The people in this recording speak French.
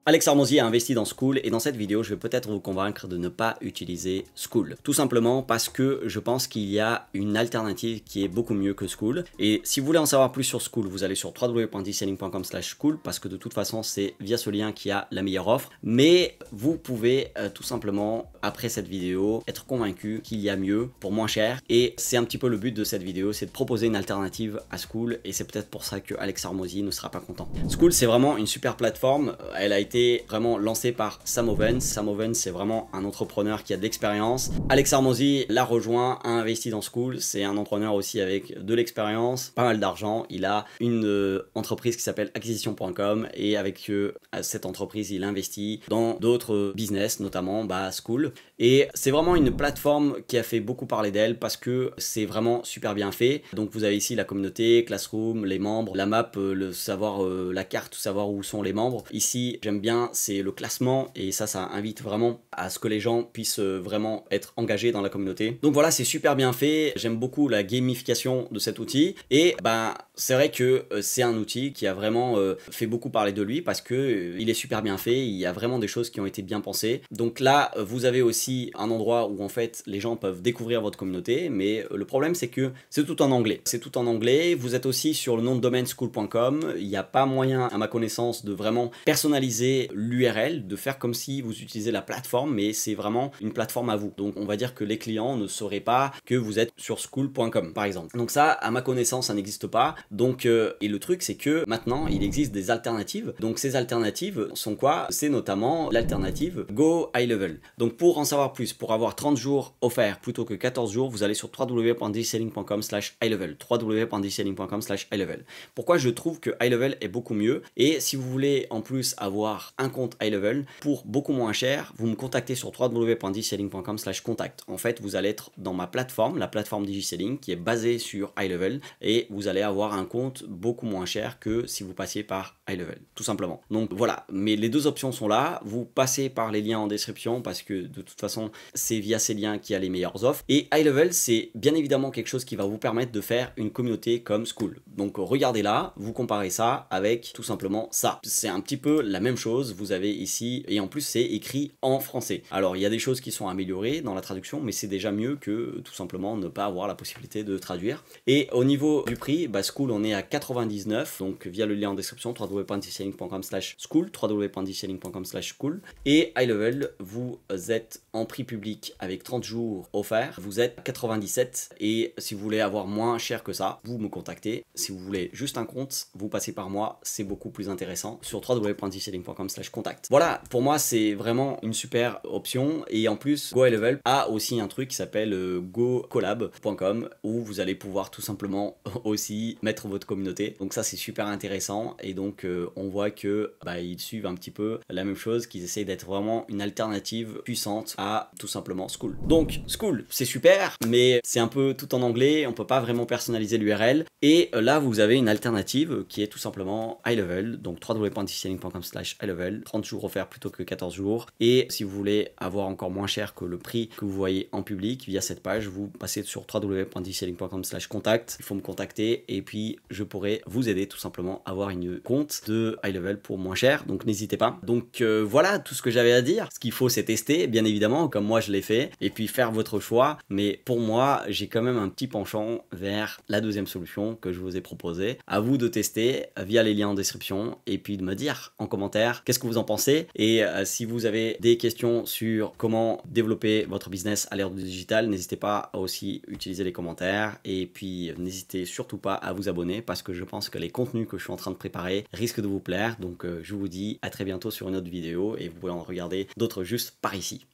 Alex Hormozi a investi dans Skool et dans cette vidéo, je vais peut-être vous convaincre de ne pas utiliser Skool. Tout simplement parce que je pense qu'il y a une alternative qui est beaucoup mieux que Skool. Et si vous voulez en savoir plus sur Skool, vous allez sur www.dselling.com/skool parce que de toute façon, c'est via ce lien qu'il y a la meilleure offre. Mais vous pouvez tout simplement, après cette vidéo, être convaincu qu'il y a mieux pour moins cher. Et c'est un petit peu le but de cette vidéo, c'est de proposer une alternative à Skool. Et c'est peut-être pour ça que Alex Hormozi ne sera pas content. Skool, c'est vraiment une super plateforme. Elle a été vraiment lancé par Sam Ovens. Sam Ovens, c'est vraiment un entrepreneur qui a de l'expérience. Alex Hormozi l'a rejoint, a investi dans Skool. C'est un entrepreneur aussi avec de l'expérience, pas mal d'argent. Il a une entreprise qui s'appelle acquisition.com et avec cette entreprise, il investit dans d'autres business, notamment Skool. Et c'est vraiment une plateforme qui a fait beaucoup parler d'elle parce que c'est vraiment super bien fait. Donc vous avez ici la communauté, Classroom, les membres, la map, le savoir, la carte, savoir où sont les membres. Ici, j'aime bien, c'est le classement et ça invite vraiment à ce que les gens puissent vraiment être engagés dans la communauté. Donc voilà, c'est super bien fait. J'aime beaucoup la gamification de cet outil et c'est vrai que c'est un outil qui a vraiment fait beaucoup parler de lui parce que il est super bien fait. Il y a vraiment des choses qui ont été bien pensées. Donc là, vous avez aussi un endroit où en fait les gens peuvent découvrir votre communauté, mais le problème c'est que c'est tout en anglais. C'est tout en anglais. Vous êtes aussi sur le nom de domaine skool.com. Il n'y a pas moyen, à ma connaissance, de vraiment personnaliser l'URL, de faire comme si vous utilisez la plateforme, mais c'est vraiment une plateforme à vous. Donc on va dire que les clients ne sauraient pas que vous êtes sur skool.com par exemple. Donc ça, à ma connaissance, ça n'existe pas. Donc et le truc c'est que maintenant il existe des alternatives. Donc ces alternatives sont quoi? C'est notamment l'alternative Go High Level. Donc pour en savoir plus, pour avoir 30 jours offerts plutôt que 14 jours, vous allez sur www.dselling.com/highlevel. www.dselling.com/highlevel. Pourquoi je trouve que High Level est beaucoup mieux? Et si vous voulez en plus avoir un compte High Level pour beaucoup moins cher, vous me contactez sur www.dselling.com/contact. En fait, vous allez être dans ma plateforme, la plateforme DigiSelling qui est basée sur High Level et vous allez avoir un compte beaucoup moins cher que si vous passiez par High Level, tout simplement. Donc voilà, mais les deux options sont là. Vous passez par les liens en description parce que de toute façon, c'est via ces liens qu'il y a les meilleures offres. Et High Level, c'est bien évidemment quelque chose qui va vous permettre de faire une communauté comme Skool. Donc regardez là, vous comparez ça avec tout simplement ça. C'est un petit peu la même chose. Vous avez ici, et en plus c'est écrit en français. Alors il y a des choses qui sont améliorées dans la traduction, mais c'est déjà mieux que tout simplement ne pas avoir la possibilité de traduire. Et au niveau du prix, Skool on est à 99, donc via le lien en description, www.dselling.com/skool, www.dselling.com/skool. Et High Level, vous êtes en prix public avec 30 jours offerts, vous êtes 97. Et si vous voulez avoir moins cher que ça, vous me contactez. Si vous voulez juste un compte, vous passez par moi, c'est beaucoup plus intéressant sur www.dselling.com/contact. Voilà, pour moi c'est vraiment une super option et en plus Go High Level a aussi un truc qui s'appelle gocollab.com où vous allez pouvoir tout simplement aussi mettre votre communauté. Donc ça c'est super intéressant et donc on voit que ils suivent un petit peu la même chose, qu'ils essayent d'être vraiment une alternative puissante à tout simplement Skool. Donc Skool c'est super mais c'est un peu tout en anglais, on peut pas vraiment personnaliser l'URL et là vous avez une alternative qui est tout simplement High Level, donc www.dselling.com/highlevel, 30 jours offerts plutôt que 14 jours. Et si vous voulez avoir encore moins cher que le prix que vous voyez en public via cette page, vous passez sur www.dselling.com/contact. Il faut me contacter et puis je pourrai vous aider tout simplement à avoir une compte de High Level pour moins cher. Donc n'hésitez pas. Donc voilà tout ce que j'avais à dire. Ce qu'il faut c'est tester, bien évidemment, comme moi je l'ai fait, et puis faire votre choix. Mais pour moi, j'ai quand même un petit penchant vers la deuxième solution que je vous ai proposée. À vous de tester via les liens en description et puis de me dire en commentaire qu'est-ce que vous en pensez et si vous avez des questions sur comment développer votre business à l'ère du digital, n'hésitez pas à aussi utiliser les commentaires et puis n'hésitez surtout pas à vous abonner parce que je pense que les contenus que je suis en train de préparer risquent de vous plaire. Donc je vous dis à très bientôt sur une autre vidéo et vous pouvez en regarder d'autres juste par ici.